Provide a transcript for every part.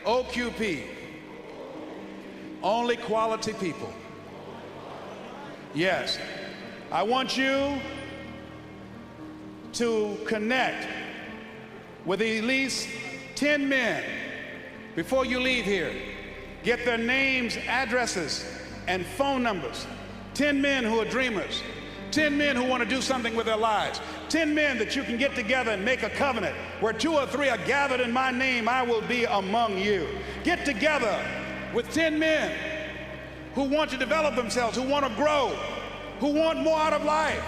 OQP, only quality people. Yes, I want you to connect with at least 10 men before you leave here. Get their names, addresses, and phone numbers. 10 men who are dreamers. 10 men who want to do something with their lives. 10 men that you can get together and make a covenant. Where 2 or 3 are gathered in my name, I will be among you. Get together with 10 men who want to develop themselves, who want to grow, who want more out of life,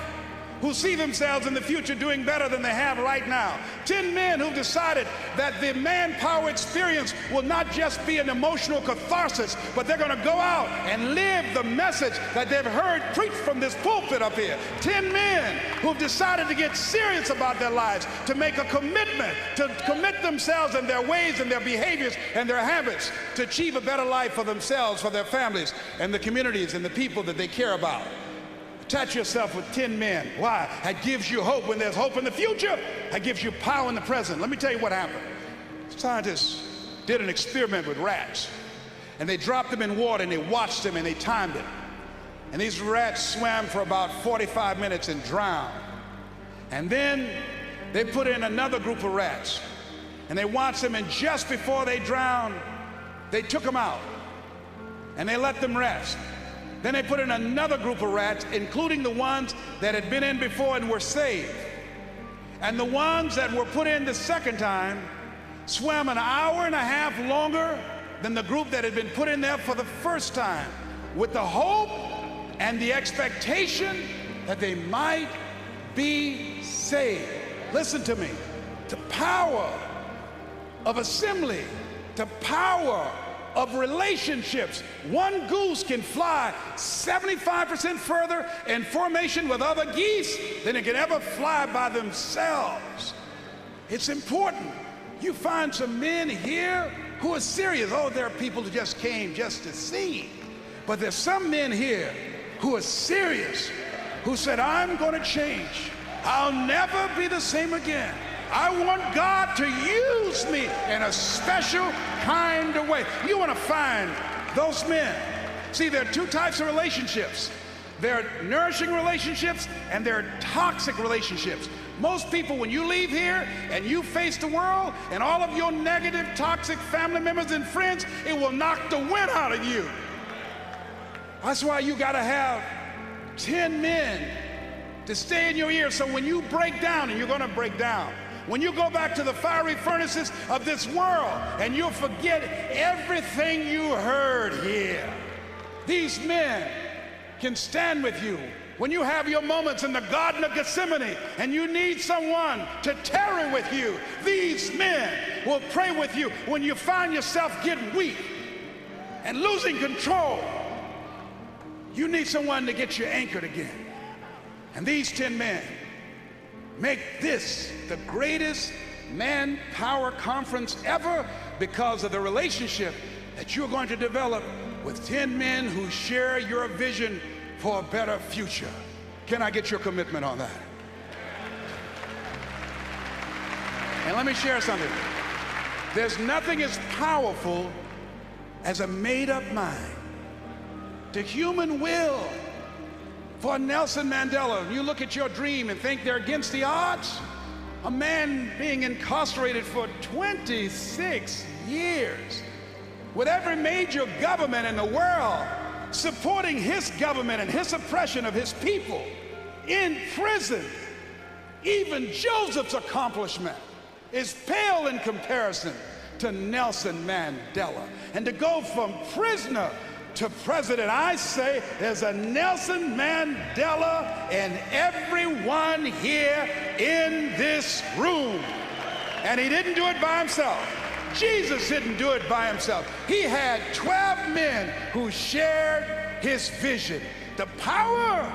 who see themselves in the future doing better than they have right now. 10 men who've decided that the manpower experience will not just be an emotional catharsis, but they're going to go out and live the message that they've heard preached from this pulpit up here. 10 men who've decided to get serious about their lives, to make a commitment, to commit themselves and their ways and their behaviors and their habits to achieve a better life for themselves, for their families, and the communities and the people that they care about. Attach yourself with 10 men. Why? That gives you hope when there's hope in the future. That gives you power in the present. Let me tell you what happened. Scientists did an experiment with rats, and they dropped them in water and they watched them and they timed it. And these rats swam for about 45 minutes and drowned. And then they put in another group of rats and they watched them, and just before they drowned, they took them out and they let them rest. Then they put in another group of rats, including the ones that had been in before and were saved. And the ones that were put in the second time swam an hour and a half longer than the group that had been put in there for the first time, with the hope and the expectation that they might be saved. Listen to me. The power of assembly, the power of relationships. One goose can fly 75% further in formation with other geese than it can ever fly by themselves. It's important. You find some men here who are serious. Oh, there are people who just came just to see. But there's some men here who are serious, who said, I'm going to change. I'll never be the same again. I want God to use me in a special kind of way. You want to find those men. See, there are 2 types of relationships. There are nourishing relationships and there are toxic relationships. Most people, when you leave here and you face the world and all of your negative, toxic family members and friends, it will knock the wind out of you. That's why you got to have 10 men to stay in your ear, so when you break down, and you're going to break down, when you go back to the fiery furnaces of this world and you'll forget everything you heard here, these men can stand with you. When you have your moments in the Garden of Gethsemane and you need someone to tarry with you, these men will pray with you. When you find yourself getting weak and losing control, you need someone to get you anchored again. And these 10 men make this the greatest manpower conference ever because of the relationship that you're going to develop with 10 men who share your vision for a better future. Can I get your commitment on that? And let me share something. There's nothing as powerful as a made-up mind. The human will. For Nelson Mandela, you look at your dream and think they're against the odds. A man being incarcerated for 26 years, with every major government in the world supporting his government and his oppression of his people, in prison. Even Joseph's accomplishment is pale in comparison to Nelson Mandela. And to go from prisoner to president, I say there's a Nelson Mandela in everyone here in this room. And he didn't do it by himself. Jesus didn't do it by himself. He had 12 men who shared his vision. The power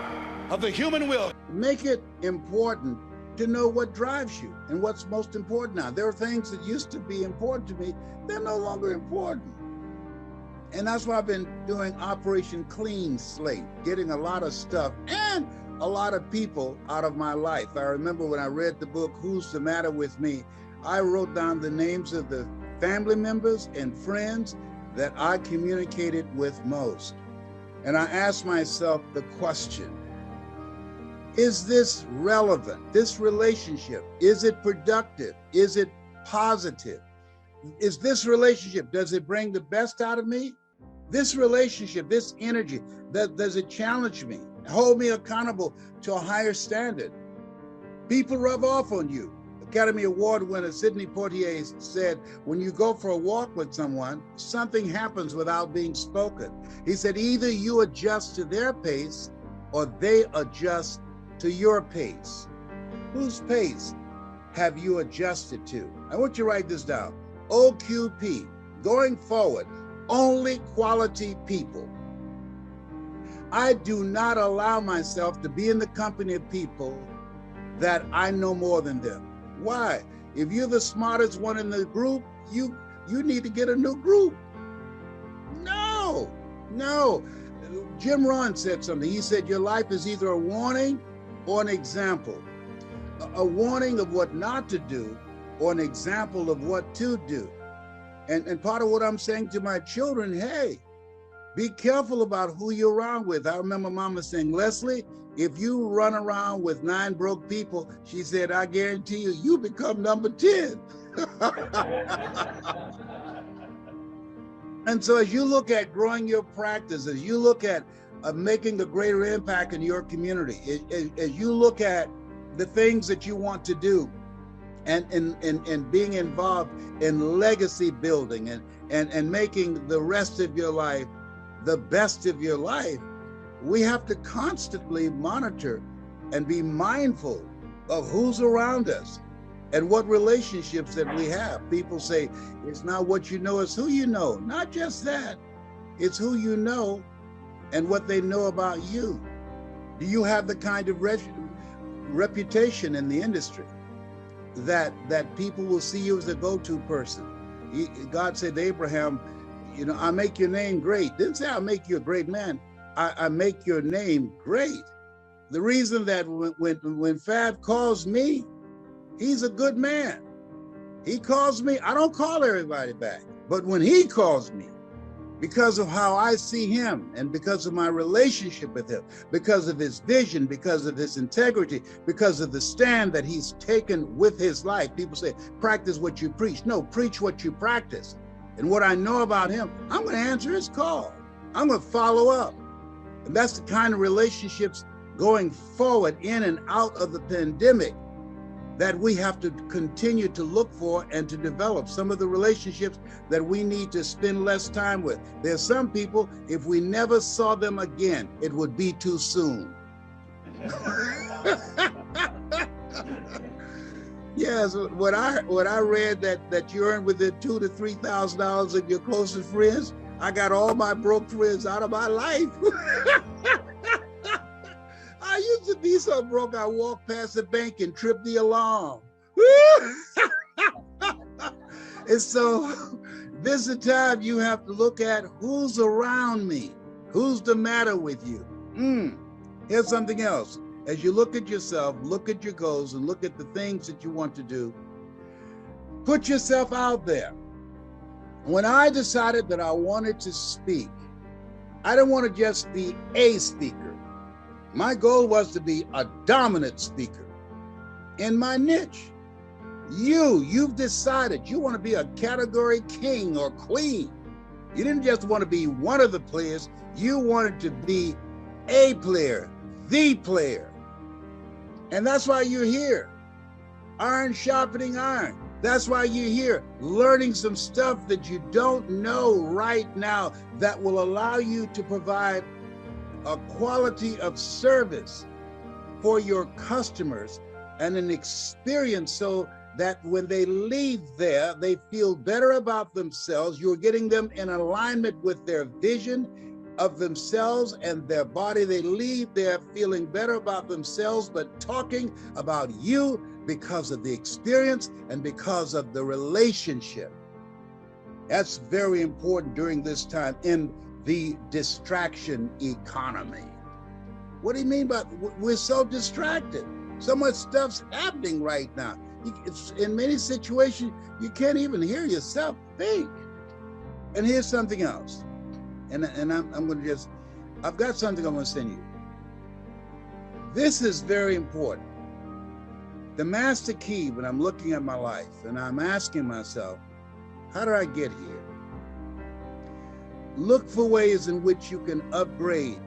of the human will. Make it important to know what drives you and what's most important now. There are things that used to be important to me, they're no longer important. And that's why I've been doing Operation Clean Slate, getting a lot of stuff and a lot of people out of my life. I remember when I read the book, Who's the Matter with Me? I wrote down the names of the family members and friends that I communicated with most. And I asked myself the question, is this relevant? This relationship, is it productive? Is it positive? Is this relationship, does it bring the best out of me? This relationship, this energy, does it challenge me, hold me accountable to a higher standard? People rub off on you. Academy Award winner Sidney Poitier said, when you go for a walk with someone, something happens without being spoken. He said, either you adjust to their pace or they adjust to your pace. Whose pace have you adjusted to? I want you to write this down. OQP, going forward, only quality people. I do not allow myself to be in the company of people that I know more than them. Why? If you're the smartest one in the group, you need to get a new group. No. Jim Rohn said something. He said, your life is either a warning or an example. A warning of what not to do or an example of what to do. And part of what I'm saying to my children, hey, be careful about who you're around with. I remember Mama saying, Leslie, if you run around with 9 broke people, she said, I guarantee you, you become number 10. And so as you look at growing your practice, as you look at making a greater impact in your community, as you look at the things that you want to do, and being involved in legacy building and making the rest of your life the best of your life, we have to constantly monitor and be mindful of who's around us and what relationships that we have. People say, it's not what you know, it's who you know. Not just that, it's who you know and what they know about you. Do you have the kind of reputation in the industry that people will see you as a go-to person? God said to Abraham, you know, I make your name great. Didn't say I'll make you a great man. I make your name great. The reason that when Fab calls me, he's a good man. He calls me, I don't call everybody back. But when he calls me, because of how I see him and because of my relationship with him, because of his vision, because of his integrity, because of the stand that he's taken with his life, people say, practice what you preach. No, preach what you practice. And what I know about him, I'm going to answer his call. I'm going to follow up. And that's the kind of relationships going forward in and out of the pandemic that we have to continue to look for and to develop. Some of the relationships that we need to spend less time with. There's some people, if we never saw them again, it would be too soon. Yes, when I read that you earn within $2,000 to $3,000 of your closest friends, I got all my broke friends out of my life. I used to be so broke, I walked past the bank and tripped the alarm. And so this is the time you have to look at who's around me, who's the matter with you. Here's something else. As you look at yourself, look at your goals, and look at the things that you want to do, put yourself out there. When I decided that I wanted to speak, I didn't want to just be a speaker. My goal was to be a dominant speaker in my niche. You've decided you want to be a category king or queen. You didn't just want to be one of the players, you wanted to be a player, the player. And that's why you're here. Iron sharpening iron. That's why you're here, learning some stuff that you don't know right now that will allow you to provide a quality of service for your customers and an experience so that when they leave there, they feel better about themselves. You're getting them in alignment with their vision of themselves and their body. They leave there feeling better about themselves, but talking about you because of the experience and because of the relationship. That's very important during this time in the distraction economy. What do you mean by we're so distracted? So much stuff's happening right now. It's, in many situations, you can't even hear yourself think. And here's something else. And I'm going to just, I've got something I'm going to send you. This is very important. The master key, when I'm looking at my life and I'm asking myself, how did I get here? Look for ways in which you can upgrade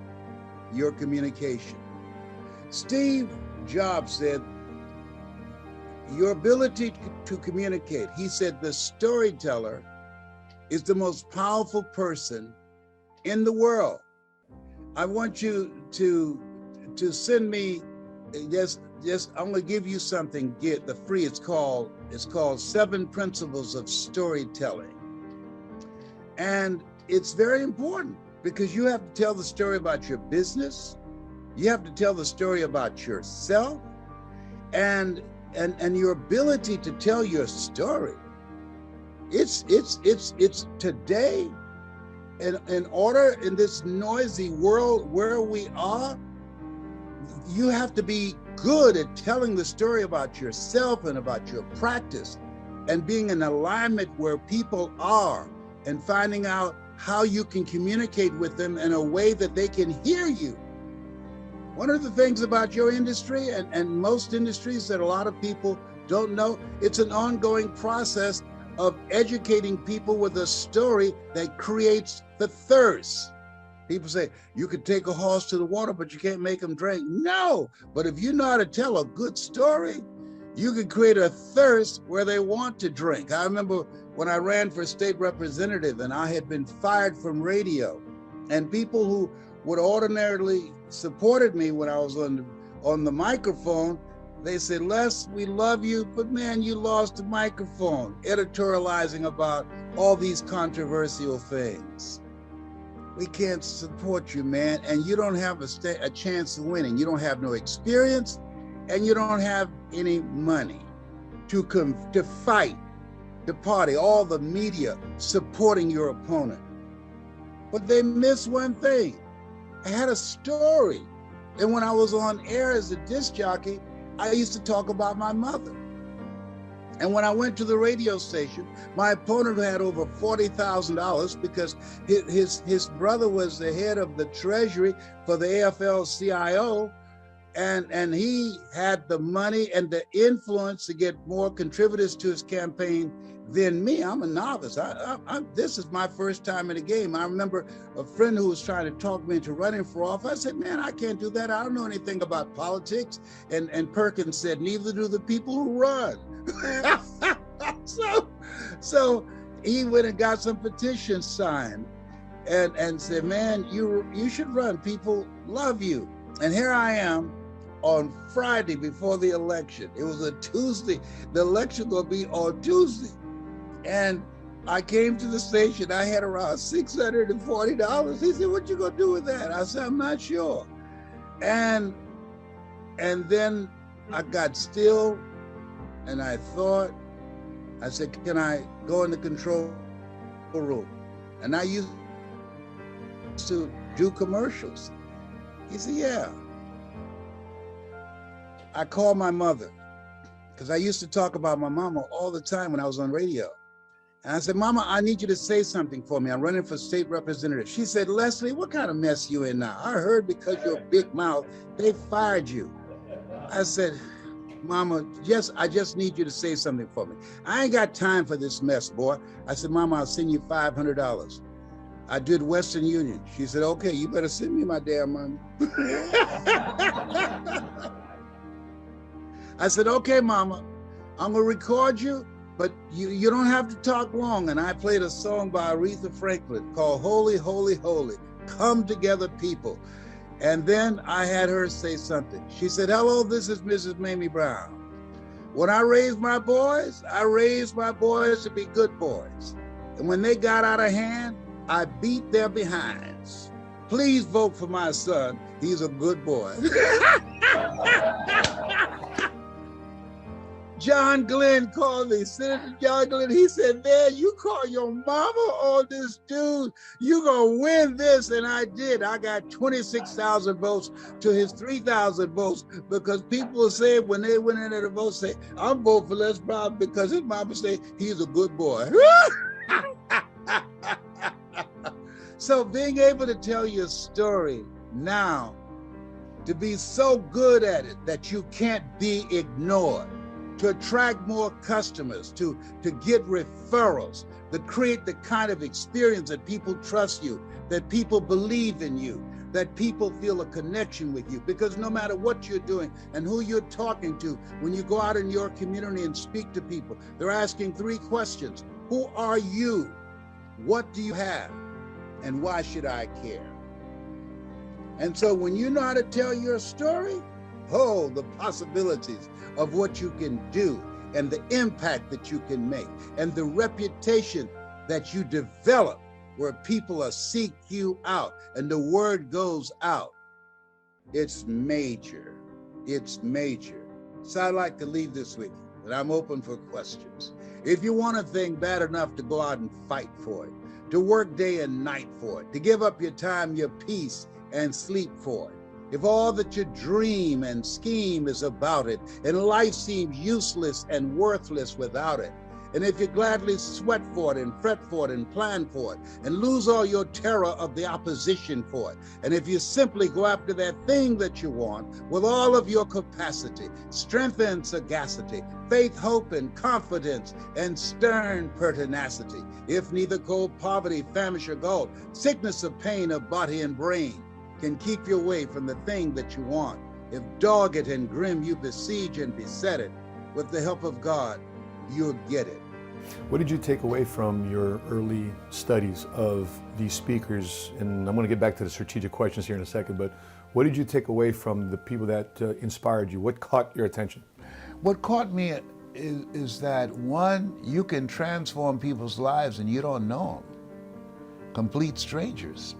your communication. Steve Jobs said, your ability to communicate, he said, the storyteller is the most powerful person in the world. I want you to send me just I'm gonna give you something, get the free, it's called 7 Principles of Storytelling. And it's very important because you have to tell the story about your business, you have to tell the story about yourself, and your ability to tell your story. It's today, in order in this noisy world where we are, you have to be good at telling the story about yourself and about your practice and being in alignment where people are and finding out how you can communicate with them in a way that they can hear you. One of the things about your industry and most industries that a lot of people don't know, it's an ongoing process of educating people with a story that creates the thirst. People say, you could take a horse to the water, but you can't make them drink. No, but if you know how to tell a good story, you can create a thirst where they want to drink. I remember when I ran for state representative and I had been fired from radio, and people who would ordinarily supported me when I was on the microphone, they said, Les, we love you, but man, you lost the microphone, editorializing about all these controversial things. We can't support you, man, and you don't have a chance of winning. You don't have no experience, and you don't have any money to fight the party, all the media supporting your opponent. But they miss one thing. I had a story, and when I was on air as a disc jockey, I used to talk about my mother. And when I went to the radio station, my opponent had over $40,000 because his brother was the head of the treasury for the AFL-CIO, and he had the money and the influence to get more contributors to his campaign than me. I'm a novice. This is my first time in the game. I remember a friend who was trying to talk me into running for office. I said, man, I can't do that. I don't know anything about politics. And Perkins said, neither do the people who run. So he went and got some petitions signed and said, man, you should run. People love you. And here I am on Friday before the election. It was a Tuesday. The election will be on Tuesday. And I came to the station. I had around $640. He said, what you gonna do with that? I said, I'm not sure. And then I got still and I thought, I said, can I go in the control room? And I used to do commercials. He said, yeah. I called my mother because I used to talk about my mama all the time when I was on radio. And I said, Mama, I need you to say something for me. I'm running for state representative. She said, Leslie, what kind of mess you in now? I heard because you're a big mouth, they fired you. I said, Mama, I just need you to say something for me. I ain't got time for this mess, boy. I said, Mama, I'll send you $500. I did Western Union. She said, okay, you better send me my damn money. I said, okay, Mama, I'm gonna record you, but you don't have to talk long. And I played a song by Aretha Franklin called Holy, Holy, Holy, Come Together People. And then I had her say something. She said, hello, this is Mrs. Mamie Brown. When I raised my boys to be good boys. And when they got out of hand, I beat their behinds. Please vote for my son. He's a good boy. John Glenn called me, Senator John Glenn. He said, man, you call your mama on this dude, you gonna win this. And I did. I got 26,000 votes to his 3,000 votes, because people said when they went into the vote, say, I'm voting for Les Brown because his mama said he's a good boy. So being able to tell your story now, to be so good at it that you can't be ignored, to attract more customers, to get referrals, to create the kind of experience that people trust you, that people believe in you, that people feel a connection with you. Because no matter what you're doing and who you're talking to, when you go out in your community and speak to people, they're asking 3 questions. Who are you? What do you have? And why should I care? And so when you know how to tell your story, oh, the possibilities of what you can do and the impact that you can make and the reputation that you develop where people are seek you out and the word goes out. It's major. It's major. So I'd like to leave this with you, and I'm open for questions. If you want a thing bad enough to go out and fight for it, to work day and night for it, to give up your time, your peace, and sleep for it. If all that you dream and scheme is about it, and life seems useless and worthless without it, and if you gladly sweat for it and fret for it and plan for it and lose all your terror of the opposition for it, and if you simply go after that thing that you want with all of your capacity, strength and sagacity, faith, hope, and confidence, and stern pertinacity, if neither cold poverty, famish, or gold, sickness or pain of body and brain can keep you away from the thing that you want, if dogged and grim you besiege and beset it, with the help of God, you'll get it. What did you take away from your early studies of these speakers? And I'm going to get back to the strategic questions here in a second, but what did you take away from the people that inspired you? What caught your attention? What caught me is that, one, you can transform people's lives and you don't know them. Complete strangers,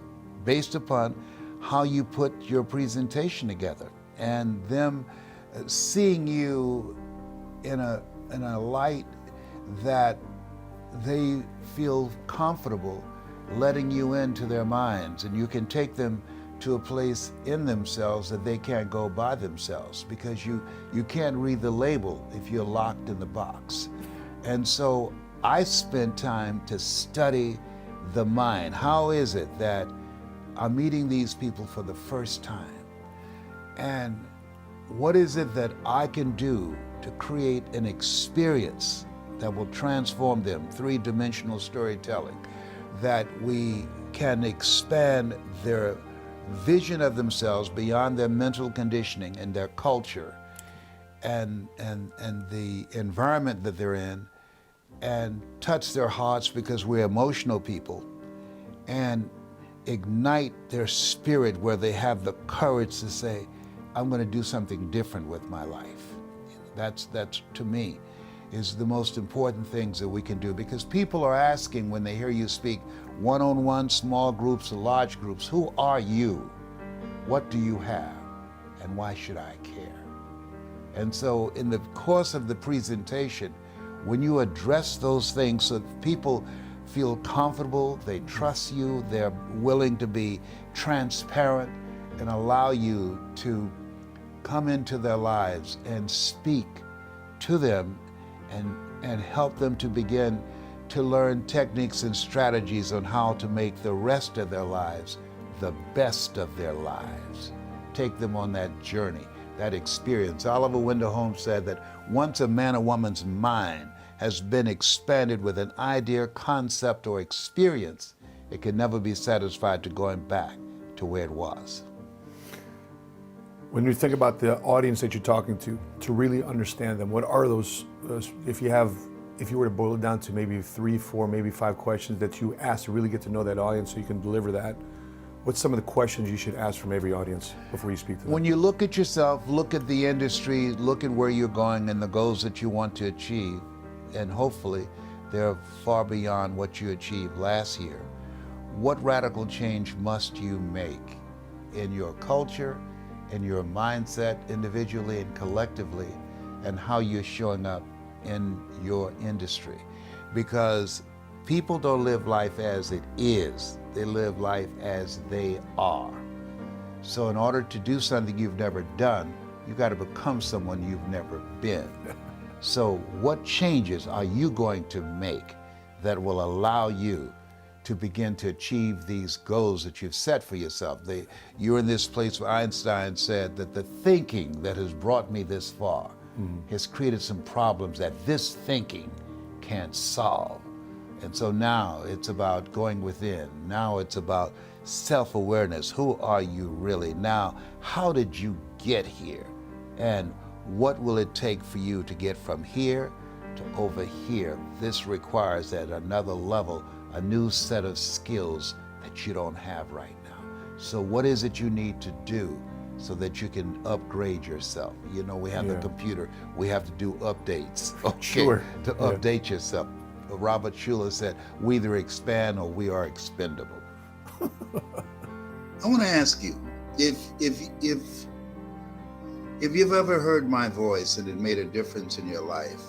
based upon how you put your presentation together and them seeing you in a light that they feel comfortable letting you into their minds, and you can take them to a place in themselves that they can't go by themselves, because you can't read the label if you're locked in the box. And so I spent time to study the mind. How is it that I'm meeting these people for the first time? And what is it that I can do to create an experience that will transform them? 3-dimensional storytelling, that we can expand their vision of themselves beyond their mental conditioning and their culture and the environment that they're in, and touch their hearts, because we're emotional people, and ignite their spirit where they have the courage to say, I'm going to do something different with my life. That's to me is the most important things that we can do, because people are asking when they hear you speak, one-on-one, small groups, or large groups, who are you? What do you have? And why should I care? And so in the course of the presentation, when you address those things so that people feel comfortable, they trust you, they're willing to be transparent and allow you to come into their lives and speak to them and help them to begin to learn techniques and strategies on how to make the rest of their lives the best of their lives. Take them on that journey, that experience. Oliver Wendell Holmes said that once a man or woman's mind has been expanded with an idea, concept, or experience, it can never be satisfied to going back to where it was. When you think about the audience that you're talking to really understand them, what are those, if you were to boil it down to maybe 3, 4, maybe 5 questions that you ask to really get to know that audience so you can deliver that, what's some of the questions you should ask from every audience before you speak to them? When you look at yourself, look at the industry, look at where you're going and the goals that you want to achieve, and hopefully they're far beyond what you achieved last year. What radical change must you make in your culture, in your mindset, individually and collectively, and how you're showing up in your industry, because people don't live life as it is. They live life as they are. So in order to do something you've never done, you've got to become someone you've never been. So what changes are you going to make that will allow you to begin to achieve these goals that you've set for yourself? You're in this place where Einstein said that the thinking that has brought me this far has created some problems that this thinking can't solve. And so now it's about going within. Now it's about self-awareness. Who are you really? Now, how did you get here? And what will it take for you to get from here to over here? This requires at another level a new set of skills that you don't have right now. So what is it you need to do so that you can upgrade yourself? You know, we have the computer, we have to do updates, okay, to update yourself. Robert Schuller said, we either expand or we are expendable. I want to ask you, if you've ever heard my voice and it made a difference in your life,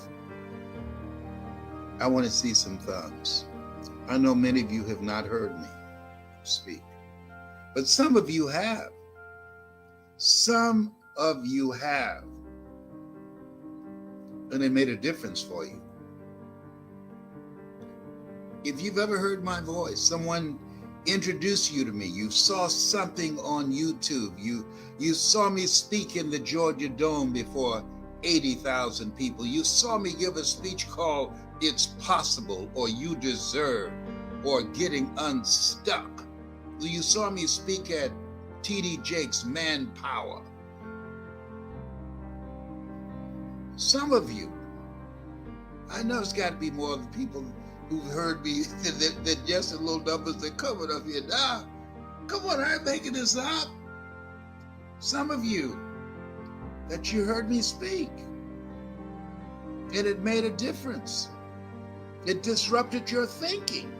I want to see some thumbs. I know many of you have not heard me speak, but some of you have. Some of you have. And it made a difference for you. If you've ever heard my voice, someone introduced you to me, you saw something on YouTube, you saw me speak in the Georgia Dome before 80,000 people, you saw me give a speech called It's Possible, or You Deserve, or Getting Unstuck. You saw me speak at T.D. Jakes' Manpower. Some of you, I know it's got to be more of the people who've heard me than just the little numbers that covered up here now. Come on, I ain't making this up. Some of you that you heard me speak, and it made a difference. It disrupted your thinking.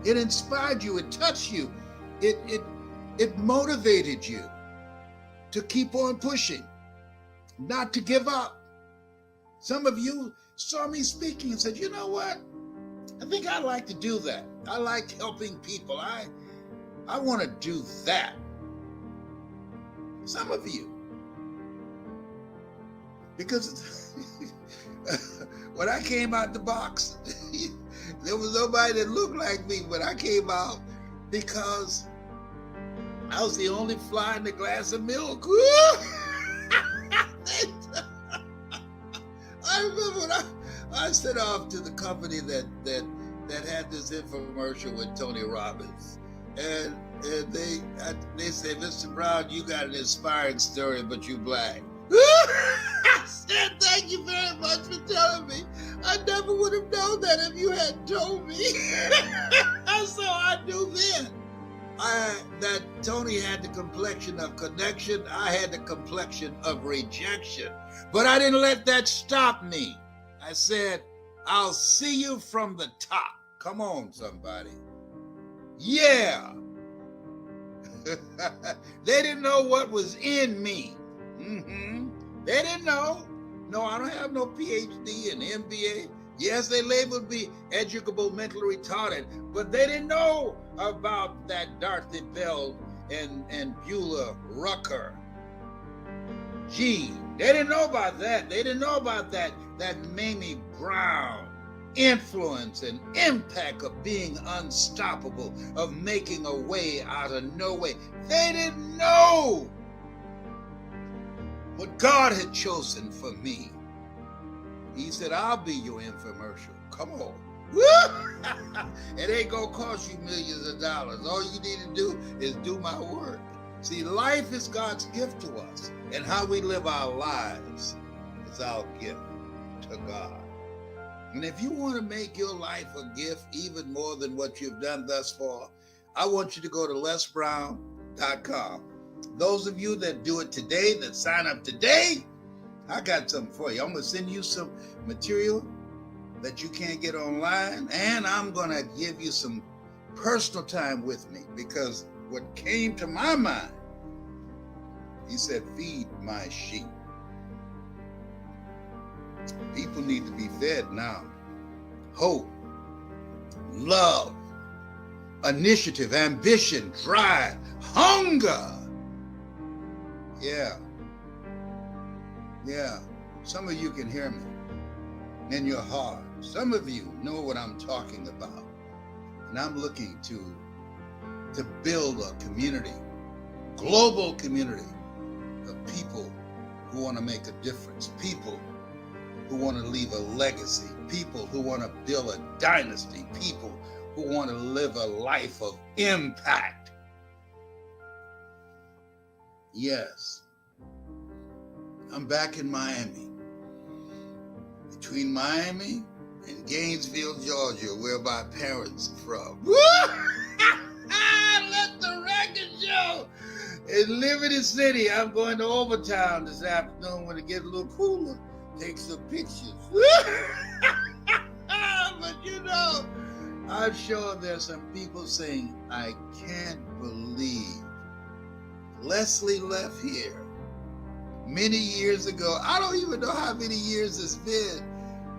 It inspired you. It touched you. It motivated you to keep on pushing, not to give up. Some of you saw me speaking and said, you know what? I think I'd like to do that. I like helping people. I want to do that. Some of you. Because when I came out the box, there was nobody that looked like me when I came out, because I was the only fly in the glass of milk. I remember when I set off to the company that had this infomercial with Tony Robbins, and they said, Mr. Brown, you got an inspiring story, but you black. I said, thank you very much for telling me. I never would have known that if you hadn't told me. So I knew then that Tony had the complexion of connection. I had the complexion of rejection. But I didn't let that stop me. I said, I'll see you from the top. Come on, somebody. Yeah. They didn't know what was in me. They didn't know. No, I don't have no PhD and MBA. Yes, they labeled me educable, mentally retarded, but they didn't know about that Dorothy Bell and Beulah Rucker. Gee, they didn't know about that. They didn't know about that Mamie Brown influence and impact of being unstoppable, of making a way out of no way. They didn't know what God had chosen for me. He said, I'll be your infomercial. Come on. It ain't gonna cost you millions of dollars. All you need to do is do my work. See, life is God's gift to us, and how we live our lives is our gift to God. And if you want to make your life a gift even more than what you've done thus far, I want you to go to lesbrown.com. Those of you that do it today, that sign up today, I got something for you. I'm going to send you some material that you can't get online, and I'm going to give you some personal time with me, because what came to my mind, he said, feed my sheep. People need to be fed now. Hope, love, initiative, ambition, drive, hunger. Yeah. Some of you can hear me in your heart. Some of you know what I'm talking about. And I'm looking to build a community, global community of people who want to make a difference, people who want to leave a legacy, people who want to build a dynasty, people who want to live a life of impact. Yes, I'm back in Miami. Between Miami and Gainesville, Georgia, where my parents are from. Let the record show. In Liberty City, I'm going to Overtown this afternoon when it gets a little cooler. Take some pictures. But you know, I'm sure there's some people saying, I can't believe Leslie left here many years ago. I don't even know how many years it's been.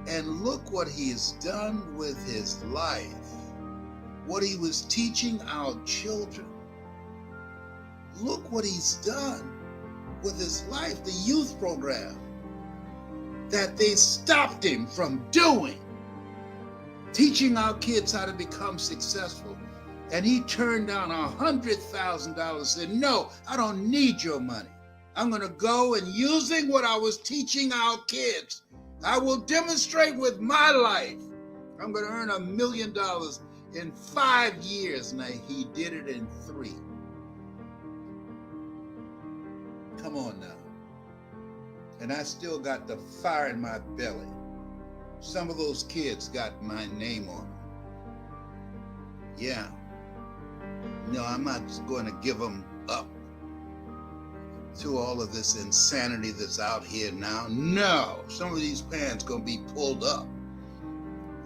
And look what he's done with his life. What he was teaching our children. Look what he's done with his life, the youth program that they stopped him from doing, teaching our kids how to become successful. And he turned down $100,000, said, no, I don't need your money. I'm going to go and using what I was teaching our kids, I will demonstrate with my life. I'm going to earn $1 million in 5 years. Now, he did it in 3. Come on now. And I still got the fire in my belly. Some of those kids got my name on them. Yeah. No, I'm not going to give them up to all of this insanity that's out here now. No, some of these pants going to be pulled up.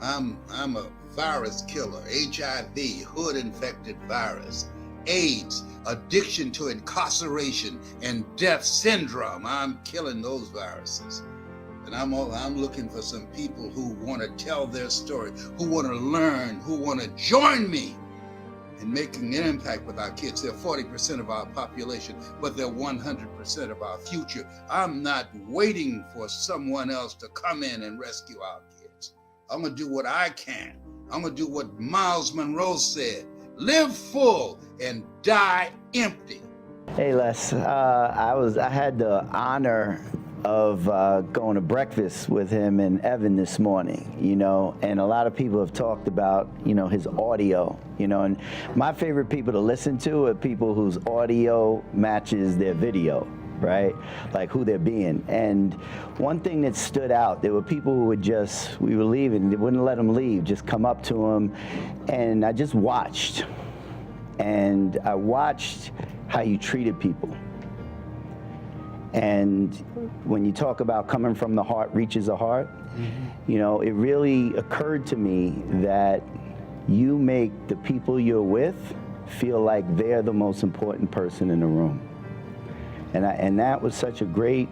I'm a virus killer, HIV, hood-infected virus, AIDS, addiction to incarceration, and death syndrome. I'm killing those viruses. And I'm looking for some people who want to tell their story, who want to learn, who want to join me in making an impact with our kids. They're 40% of our population, but they're 100% of our future. I'm not waiting for someone else to come in and rescue our kids. I'm going to do what I can. I'm going to do what Miles Monroe said. Live full and die empty. Hey Les, I had the honor of going to breakfast with him and Evan this morning, you know, and a lot of people have talked about, you know, his audio, you know, and my favorite people to listen to are people whose audio matches their video, right? Like who they're being. And one thing that stood out, there were people who we were leaving, they wouldn't let them leave, just come up to him, and I just watched. And I watched how you treated people. And when you talk about coming from the heart reaches the heart, you know, it really occurred to me that you make the people you're with feel like they're the most important person in the room. And that was such a great,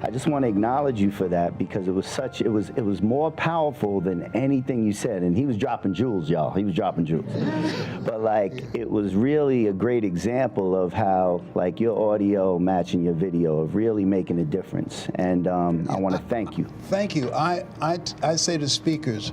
I just want to acknowledge you for that, because it was more powerful than anything you said. And he was dropping jewels, y'all. He was dropping jewels. But like, it was really a great example of how like your audio matching your video of really making a difference. And I want to thank you. Thank you. I say to speakers,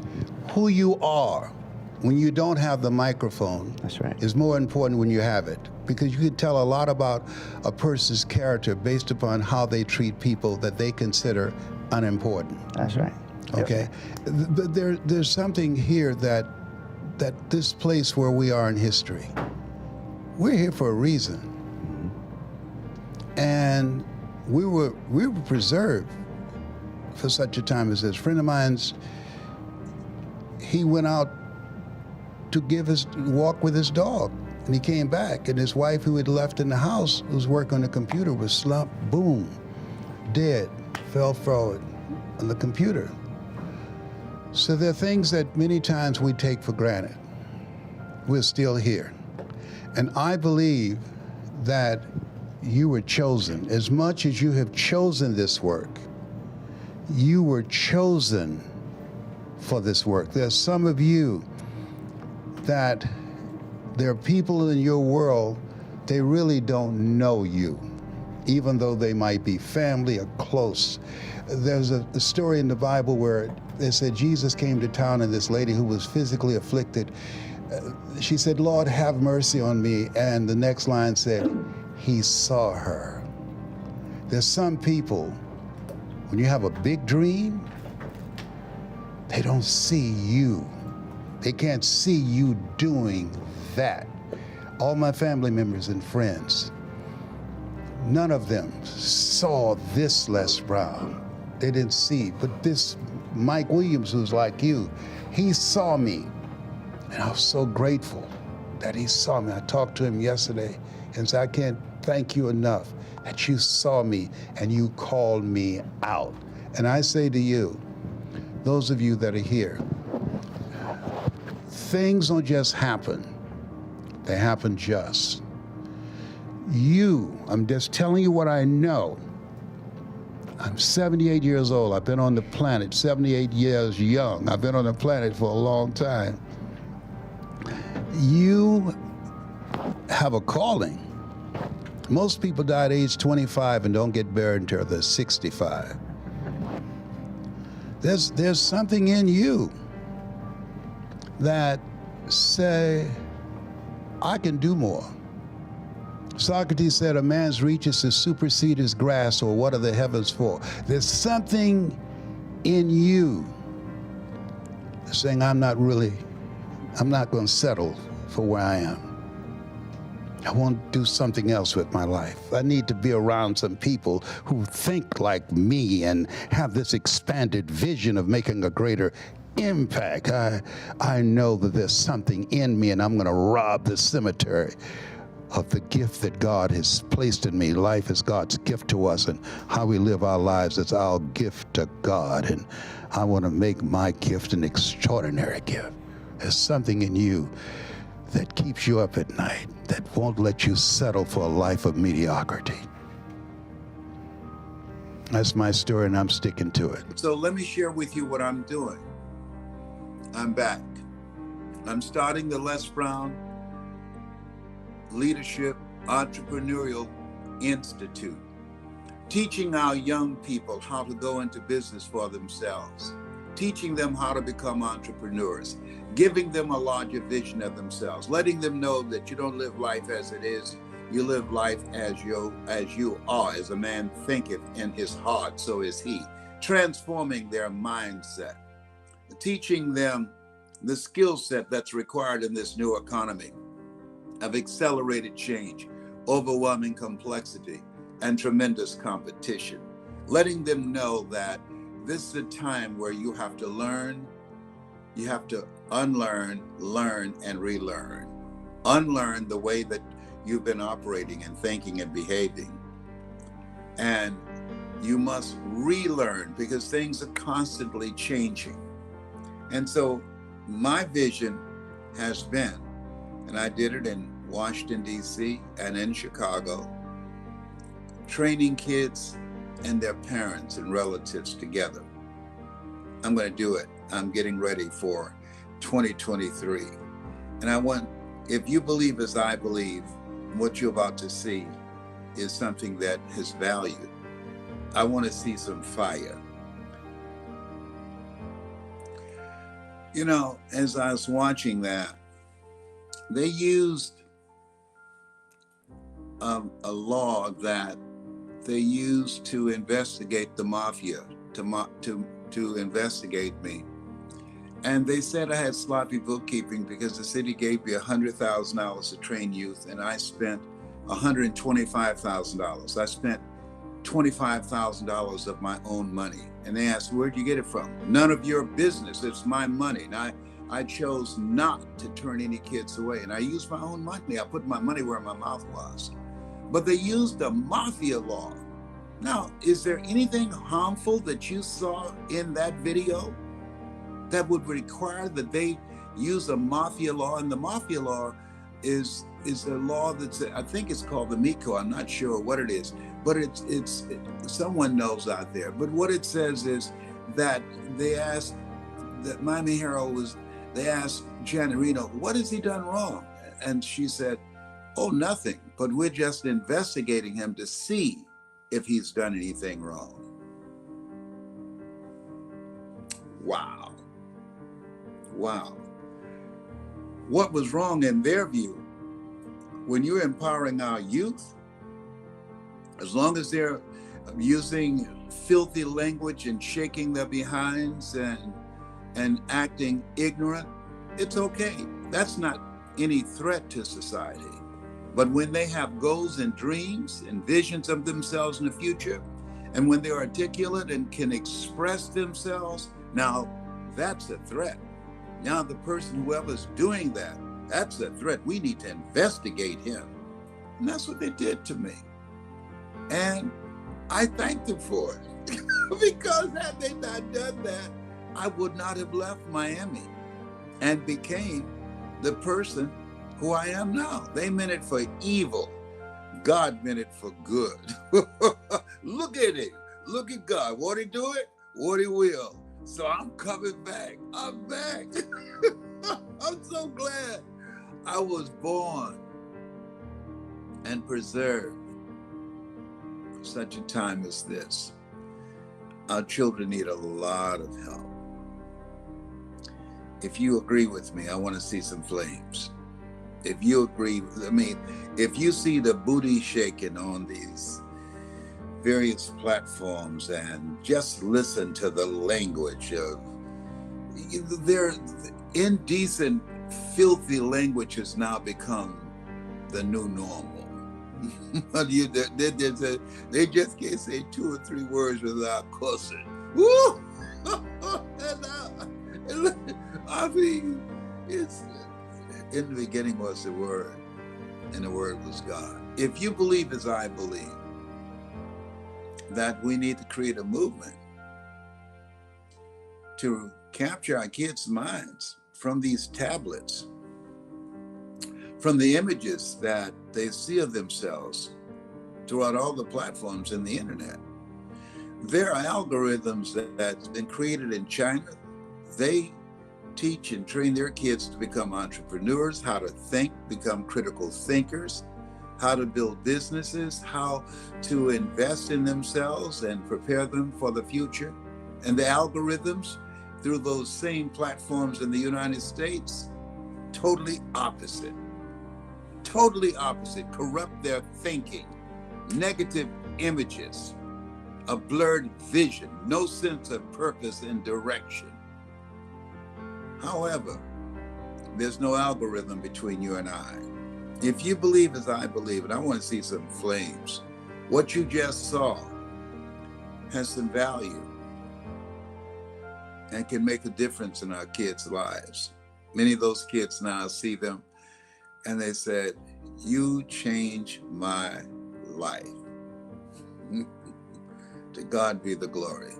who you are when you don't have the microphone, That's right. is more important when you have it. Because you can tell a lot about a person's character based upon how they treat people that they consider unimportant. That's right. Okay? But there's something here that this place where we are in history, we're here for a reason. And we were preserved for such a time as this. A friend of mine's, he went out to walk with his dog. And he came back, and his wife, who had left in the house, who was working on the computer, was slumped, boom, dead, fell forward on the computer. So there are things that many times we take for granted. We're still here. And I believe that you were chosen. As much as you have chosen this work, You were chosen for this work. There's some of you that there are people in your world, they really don't know you, even though they might be family or close. There's a story in the Bible where they said Jesus came to town and this lady who was physically afflicted, she said, "Lord, have mercy on me." And the next line said, he saw her. There's some people, when you have a big dream, they don't see you. They can't see you doing that. All my family members and friends, none of them saw this Les Brown. They didn't see, but this Mike Williams, who's like you, he saw me. And I was so grateful that he saw me. I talked to him yesterday and said, I can't thank you enough that you saw me and you called me out. And I say to you, those of you that are here, things don't just happen. They happen just. I'm just telling you what I know. I'm 78 years old. I've been on the planet, 78 years young. I've been on the planet for a long time. You have a calling. Most people die at age 25 and don't get buried until they're 65. There's something in you that say, I can do more. Socrates said, a man's reach is to supersede his grasp, or what are the heavens for? There's something in you saying, I'm not going to settle for where I am. I want to do something else with my life. I need to be around some people who think like me and have this expanded vision of making a greater impact. I know that there's something in me, and I'm going to rob the cemetery of the gift that God has placed in me. Life is God's gift to us, and how we live our lives is our gift to God. And I want to make my gift an extraordinary gift. There's something in you that keeps you up at night, that won't let you settle for a life of mediocrity. That's my story, and I'm sticking to it. So let me share with you what I'm doing. I'm back. I'm starting the Les Brown Leadership Entrepreneurial Institute, teaching our young people how to go into business for themselves, teaching them how to become entrepreneurs, giving them a larger vision of themselves, letting them know that you don't live life as it is, you live life as you are. As a man thinketh in his heart, so is he. Transforming their mindset, teaching them the skill set that's required in this new economy of accelerated change, overwhelming complexity, and tremendous competition. Letting them know that this is a time where you have to learn, you have to unlearn, learn, and relearn. Unlearn the way that you've been operating and thinking and behaving. And you must relearn, because things are constantly changing. And so my vision has been, and I did it in Washington, D.C. and in Chicago, training kids and their parents and relatives together. I'm going to do it. I'm getting ready for 2023. And I want, if you believe as I believe, what you're about to see is something that has value. I want to see some fire. You know, as I was watching that, they used a law that they used to investigate the mafia, to investigate me. And they said I had sloppy bookkeeping because the city gave me $100,000 to train youth, and I spent $125,000. I spent $25,000 of my own money. And they asked, where'd you get it from? None of your business, it's my money. And I chose not to turn any kids away. And I used my own money. I put my money where my mouth was. But they used the mafia law. Now, is there anything harmful that you saw in that video that would require that they use a mafia law? And the mafia law is is a law that's, I think it's called the Miko. I'm not sure what it is, but it's someone knows out there. But what it says is that they asked, that Mamie Harold they asked Janet Reno, what has he done wrong? And she said, oh, nothing, but we're just investigating him to see if he's done anything wrong. Wow. Wow. What was wrong in their view? When you're empowering our youth, as long as they're using filthy language and shaking their behinds and acting ignorant, it's okay. That's not any threat to society. But when they have goals and dreams and visions of themselves in the future, and when they're articulate and can express themselves, now that's a threat. Now the person, whoever's doing that, that's a threat. We need to investigate him. And that's what they did to me. And I thanked them for it. Because had they not done that, I would not have left Miami and became the person who I am now. They meant it for evil. God meant it for good. Look at it. Look at God. Won't he do it? Won't he will? So I'm coming back. I'm back. I'm so glad I was born and preserved for such a time as this. Our children need a lot of help. If you agree with me, I want to see some flames. If you agree, if you see the booty shaking on these various platforms and just listen to the language of their indecent, filthy language has now become the new normal. They just can't say 2 or 3 words without cussing. Woo! I mean, it's in the beginning was the Word, and the Word was God. If you believe as I believe, that we need to create a movement to capture our kids' minds from these tablets, from the images that they see of themselves throughout all the platforms in the internet. There are algorithms that's been created in China. They teach and train their kids to become entrepreneurs, how to think, become critical thinkers, how to build businesses, how to invest in themselves and prepare them for the future. And the algorithms through those same platforms in the United States, totally opposite, corrupt their thinking, negative images, a blurred vision, no sense of purpose and direction. However, there's no algorithm between you and I. If you believe as I believe, and I want to see some flames, what you just saw has some value and can make a difference in our kids' lives. Many of those kids now see them and they said, you changed my life. To God be the glory.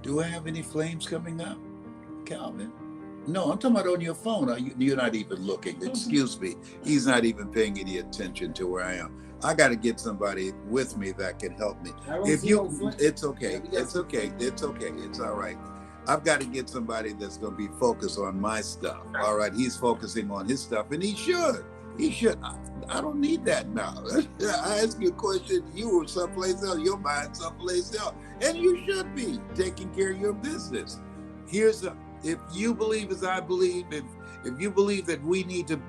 Do I have any flames coming up, Calvin? No, I'm talking about on your phone. You're not even looking. Excuse me. He's not even paying any attention to where I am. I got to get somebody with me that can help me. It's okay. It's okay. It's okay. It's all right. I've got to get somebody that's going to be focused on my stuff. All right. He's focusing on his stuff, and he should. He should. I don't need that now. I ask you a question. You were someplace else. Your mind someplace else, and you should be taking care of your business. If you believe as I believe, if you believe that we need to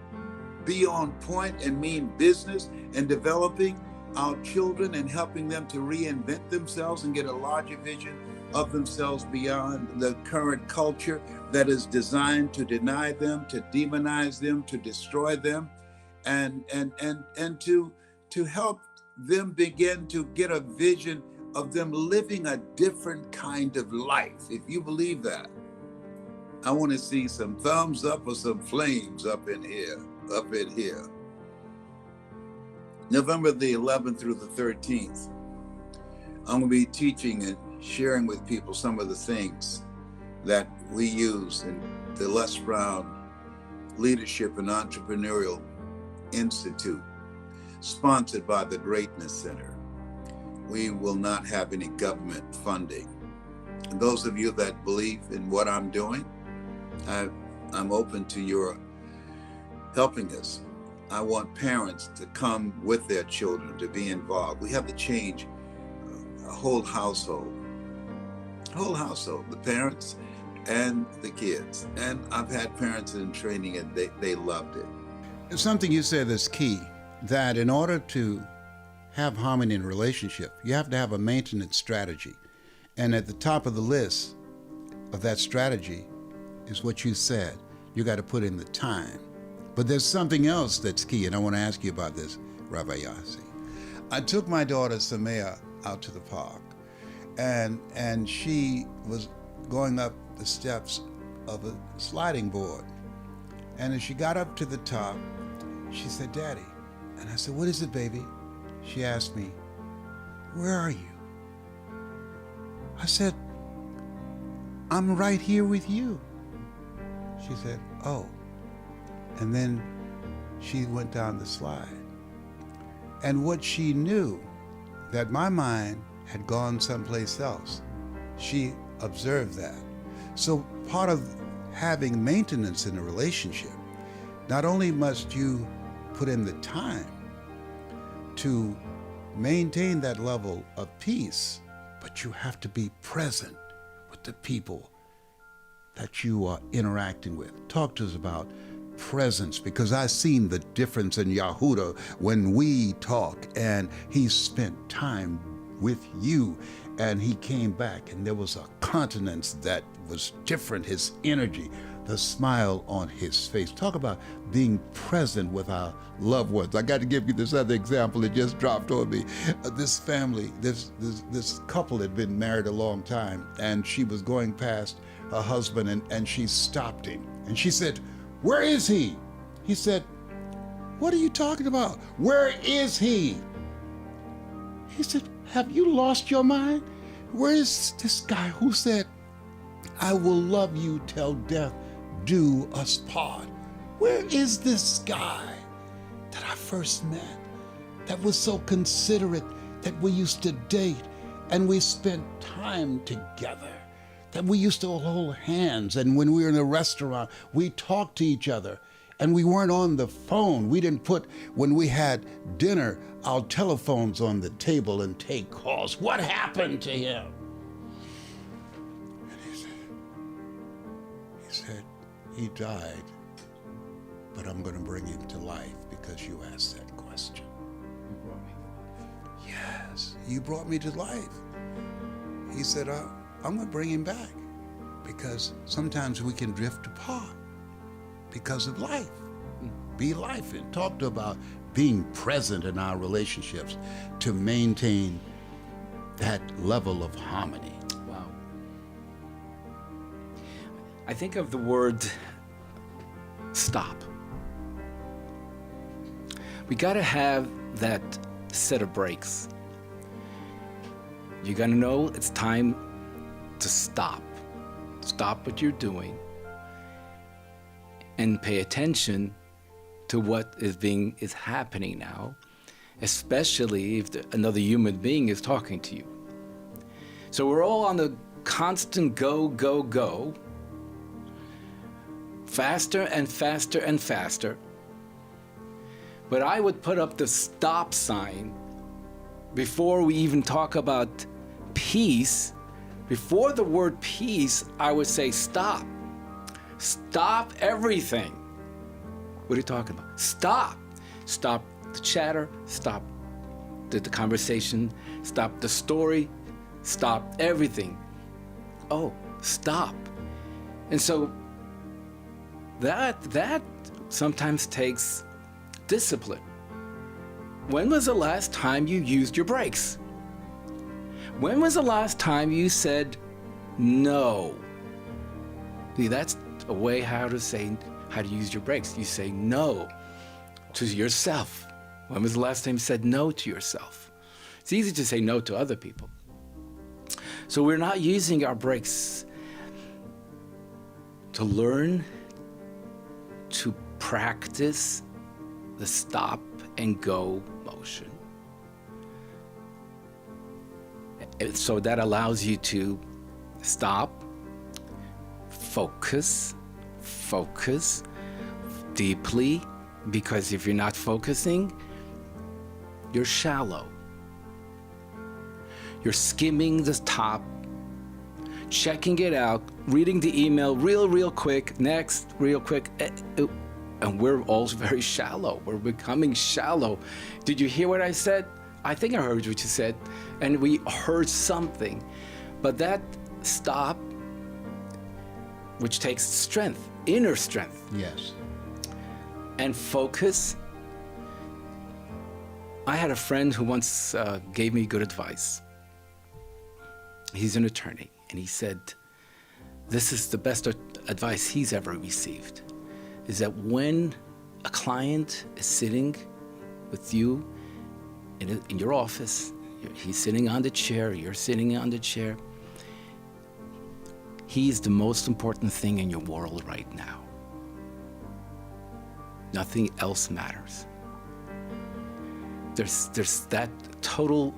be on point and mean business and developing our children and helping them to reinvent themselves and get a larger vision of themselves beyond the current culture that is designed to deny them, to demonize them, to destroy them, and to help them begin to get a vision of them living a different kind of life. If you believe that, I want to see some thumbs up or some flames up in here. November the 11th through the 13th, I'm going to be teaching and sharing with people some of the things that we use in the Les Brown leadership and entrepreneurial Institute, sponsored by the Greatness Center. We will not have any government funding. And those of you that believe in what I'm doing, I'm open to your helping us. I want parents to come with their children, to be involved. We have to change a whole household, the parents and the kids. And I've had parents in training and they loved it. Something you said is key, that in order to have harmony in a relationship, you have to have a maintenance strategy. And at the top of the list of that strategy is what you said. You got to put in the time. But there's something else that's key, and I want to ask you about this, Rabbi Yossi. I took my daughter Samaya out to the park, and she was going up the steps of a sliding board. And as she got up to the top, she said, "Daddy." And I said, "What is it, baby?" She asked me, "Where are you?" I said, "I'm right here with you." She said, "Oh." And then she went down the slide. And what she knew, that my mind had gone someplace else, she observed that. So part of having maintenance in a relationship, not only must you put in the time to maintain that level of peace, but you have to be present with the people that you are interacting with. Talk to us about presence, because I've seen the difference in Yahuda when we talk and he spent time with you and he came back and there was a countenance that was different, his energy, the smile on his face. Talk about being present with our loved ones. I got to give you this other example that just dropped on me. This family, this couple had been married a long time, and she was going past her husband and she stopped him and she said, "Where is he?" He said, "What are you talking about? Where is he?" He said, "Have you lost your mind? Where is this guy who said, 'I will love you till death do us part'? Where is this guy that I first met, that was so considerate, that we used to date and we spent time together, that we used to hold hands, and when we were in a restaurant, we talked to each other, and we weren't on the phone. We didn't put, when we had dinner, our telephones on the table and take calls. What happened to him?" And he said, "He died, but I'm going to bring him to life because you asked that question." You brought me to life. Yes, you brought me to life. He said, "I'm going to bring him back, because sometimes we can drift apart because of life." Be life and talk to about being present in our relationships to maintain that level of harmony. Wow. I think of the word stop. We got to have that set of brakes. You got to know it's time to stop. Stop what you're doing and pay attention to what is happening now, especially if another human being is talking to you. So we're all on the constant go, go, go, faster and faster and faster. But I would put up the stop sign before we even talk about peace. Before the word peace, I would say stop. Stop everything. What are you talking about? Stop. Stop the chatter. Stop the conversation. Stop the story. Stop everything. Oh, stop. And so that sometimes takes discipline. When was the last time you used your brakes? When was the last time you said no? See, that's a way how to use your brakes. You say no to yourself. When was the last time you said no to yourself? It's easy to say no to other people. So we're not using our brakes to learn, to practice the stop and go motion. So that allows you to stop, focus deeply, because if you're not focusing, you're shallow. You're skimming the top, checking it out, reading the email real quick, next, real quick. And we're all very shallow. We're becoming shallow. Did you hear what I said? I think I heard what you said. And we heard something. But that stop, which takes strength, inner strength, Yes. and focus. I had a friend who once gave me good advice. He's an attorney, and he said, this is the best advice he's ever received, is that when a client is sitting with you in your office, he's sitting on the chair, you're sitting on the chair, he's the most important thing in your world right now. Nothing else matters. There's that total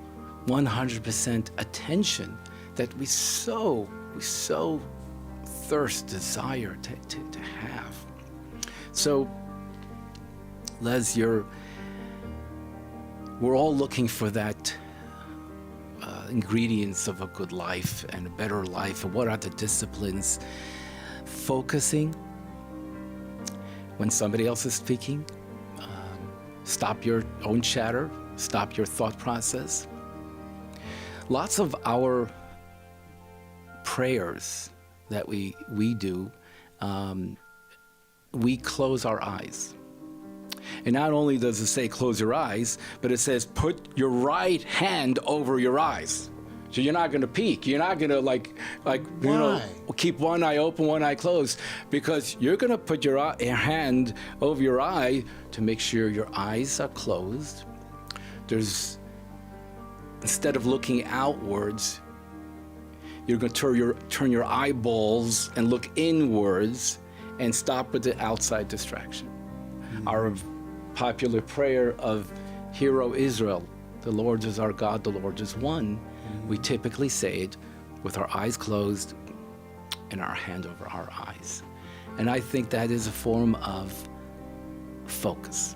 100% attention that we so thirst, desire to have. So, Les, we're all looking for that ingredients of a good life and a better life. And what are the disciplines? Focusing when somebody else is speaking. Stop your own chatter. Stop your thought process. Lots of our prayers that we do, we close our eyes. And not only does it say close your eyes, but it says put your right hand over your eyes. So you're not going to peek. You're not going to keep one eye open, one eye closed, because you're going to put your hand over your eye to make sure your eyes are closed. Instead of looking outwards, you're going to turn your eyeballs and look inwards and stop with the outside distraction. Mm-hmm. Our popular prayer of Hear, O Israel, the Lord is our God, the Lord is one. Mm-hmm. We typically say it with our eyes closed and our hand over our eyes. And I think that is a form of focus.